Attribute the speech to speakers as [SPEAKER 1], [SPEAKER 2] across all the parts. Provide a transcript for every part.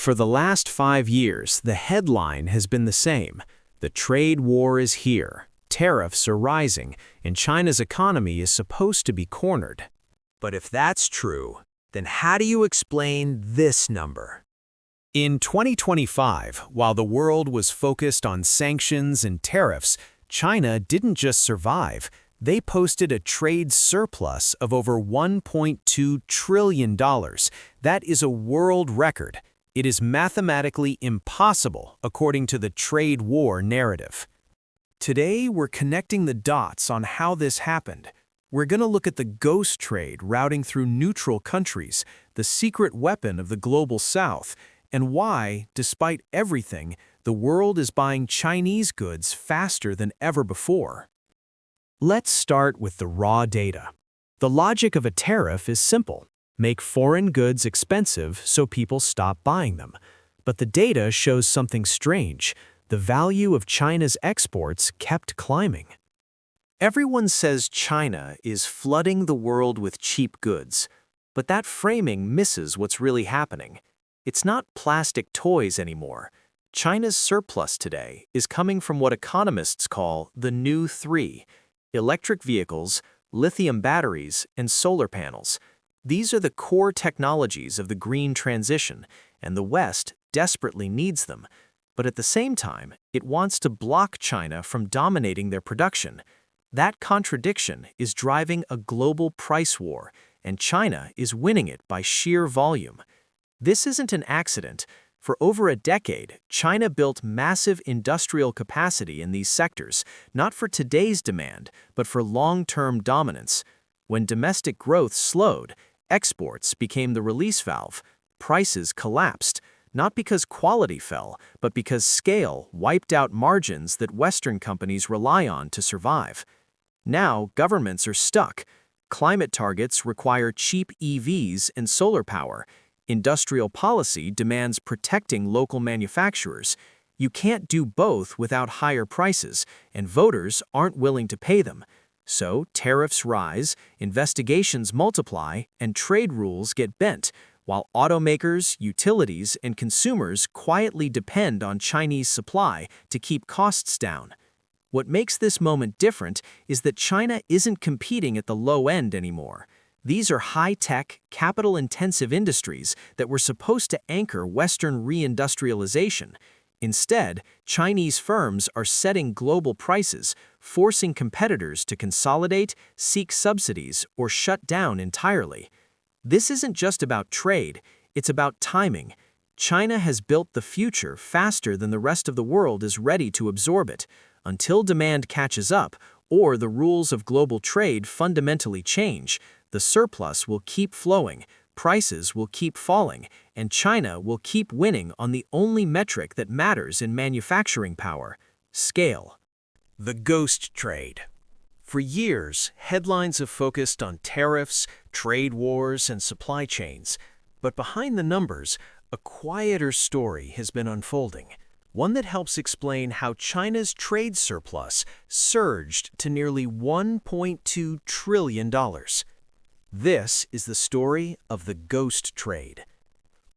[SPEAKER 1] For the last 5 years, the headline has been the same. The trade war is here, tariffs are rising, and China's economy is supposed to be cornered.
[SPEAKER 2] But if that's true, then how do you explain this number?
[SPEAKER 1] In 2025, while the world was focused on sanctions and tariffs, China didn't just survive, they posted a trade surplus of over $1.2 trillion. That is a world record. It is mathematically impossible, according to the trade war narrative. Today, we're connecting the dots on how this happened. We're going to look at the ghost trade routing through neutral countries, the secret weapon of the global South, and why, despite everything, the world is buying Chinese goods faster than ever before. Let's start with the raw data. The logic of a tariff is simple. Make foreign goods expensive so people stop buying them. But the data shows something strange. The value of China's exports kept climbing. Everyone says China is flooding the world with cheap goods, but that framing misses what's really happening. It's not plastic toys anymore. China's surplus today is coming from what economists call the new three: electric vehicles, lithium batteries, and solar panels. These are the core technologies of the green transition, and the West desperately needs them. But at the same time, it wants to block China from dominating their production. That contradiction is driving a global price war, and China is winning it by sheer volume. This isn't an accident. For over a decade, China built massive industrial capacity in these sectors, not for today's demand, but for long-term dominance. When domestic growth slowed, exports became the release valve. Prices collapsed, not because quality fell, but because scale wiped out margins that Western companies rely on to survive. Now, governments are stuck. Climate targets require cheap EVs and solar power. Industrial policy demands protecting local manufacturers. You can't do both without higher prices, and voters aren't willing to pay them. So tariffs rise, investigations multiply, and trade rules get bent, while automakers, utilities, and consumers quietly depend on Chinese supply to keep costs down. What makes this moment different is that China isn't competing at the low end anymore. These are high-tech, capital-intensive industries that were supposed to anchor Western reindustrialization. Instead, Chinese firms are setting global prices, forcing competitors to consolidate, seek subsidies, or shut down entirely. This isn't just about trade, it's about timing. China has built the future faster than the rest of the world is ready to absorb it. Until demand catches up, or the rules of global trade fundamentally change, the surplus will keep flowing, prices will keep falling, and China will keep winning on the only metric that matters in manufacturing power: scale. The ghost trade. For years, headlines have focused on tariffs, trade wars, and supply chains. But behind the numbers, a quieter story has been unfolding. One that helps explain how China's trade surplus surged to nearly $1.2 trillion. This is the story of the ghost trade.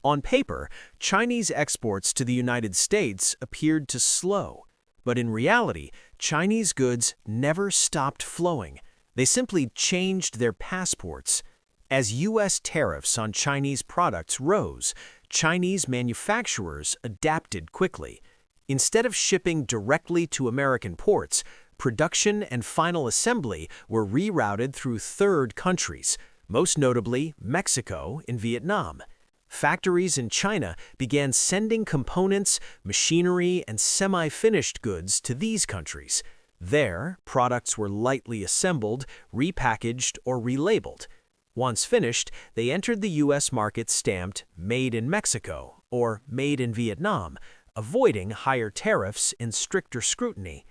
[SPEAKER 1] On paper, Chinese exports to the United States appeared to slow. But in reality, Chinese goods never stopped flowing. They simply changed their passports. As U.S. tariffs on Chinese products rose, Chinese manufacturers adapted quickly. Instead of shipping directly to American ports, production and final assembly were rerouted through third countries, most notably Mexico and Vietnam. Factories in China began sending components, machinery, and semi-finished goods to these countries. There, products were lightly assembled, repackaged, or relabeled. Once finished, they entered the U.S. market stamped "Made in Mexico" or "Made in Vietnam," avoiding higher tariffs and stricter scrutiny.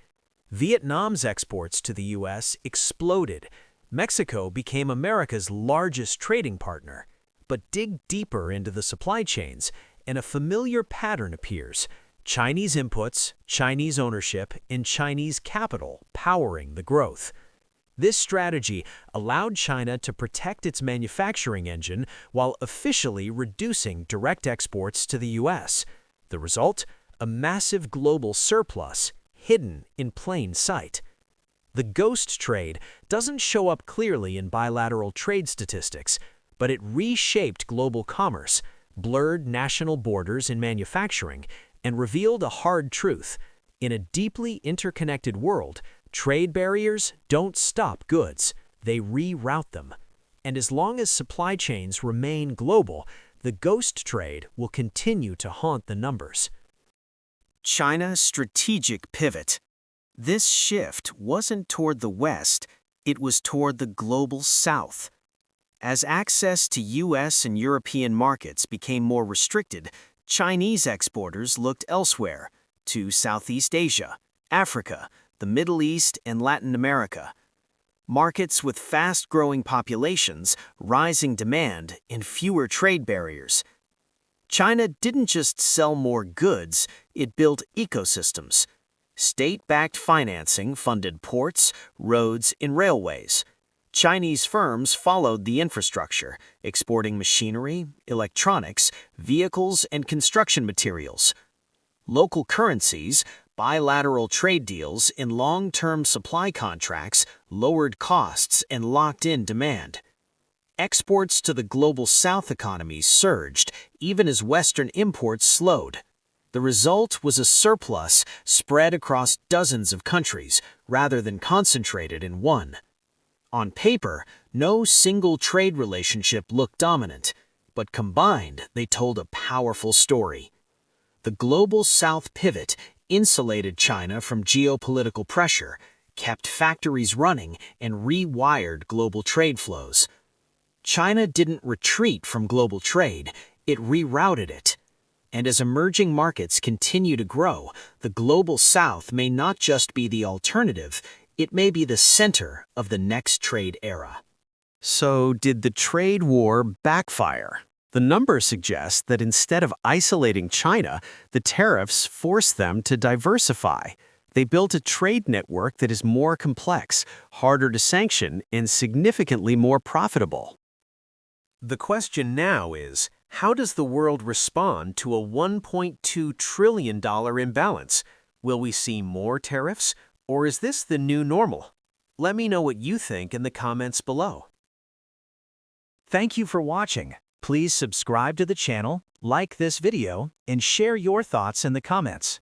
[SPEAKER 1] Vietnam's exports to the U.S. exploded. Mexico became America's largest trading partner. But dig deeper into the supply chains, and a familiar pattern appears: Chinese inputs, Chinese ownership, and Chinese capital powering the growth.
[SPEAKER 2] This strategy allowed China to protect its manufacturing engine while officially reducing direct exports to the US. The result? A massive global surplus, hidden in plain sight. The ghost trade doesn't show up clearly in bilateral trade statistics, but it reshaped global commerce, blurred national borders in manufacturing, and revealed a hard truth. In a deeply interconnected world, trade barriers don't stop goods, they reroute them. And as long as supply chains remain global, the ghost trade will continue to haunt the numbers.
[SPEAKER 1] China's strategic pivot. This shift wasn't toward the West, it was toward the global South. As access to US and European markets became more restricted, Chinese exporters looked elsewhere, to Southeast Asia, Africa, the Middle East, and Latin America. Markets with fast-growing populations, rising demand, and fewer trade barriers. China didn't just sell more goods, it built ecosystems. State-backed financing funded ports, roads, and railways. Chinese firms followed the infrastructure, exporting machinery, electronics, vehicles, and construction materials. Local currencies, bilateral trade deals, and long-term supply contracts lowered costs and locked in demand. Exports to the global South economies surged, even as Western imports slowed. The result was a surplus spread across dozens of countries, rather than concentrated in one. On paper, no single trade relationship looked dominant, but combined, they told a powerful story. The global South pivot insulated China from geopolitical pressure, kept factories running, and rewired global trade flows. China didn't retreat from global trade, it rerouted it. And as emerging markets continue to grow, the global South may not just be the alternative, it may be the center of the next trade era. So, did the trade war backfire? The numbers suggest that instead of isolating China, the tariffs forced them to diversify. They built a trade network that is more complex, harder to sanction, and significantly more profitable. The question now is, how does the world respond to a $1.2 trillion imbalance? Will we see more tariffs, or is this the new normal? Let me know what you think in the comments below. Thank you for watching. Please subscribe to the channel, like this video, and share your thoughts in the comments.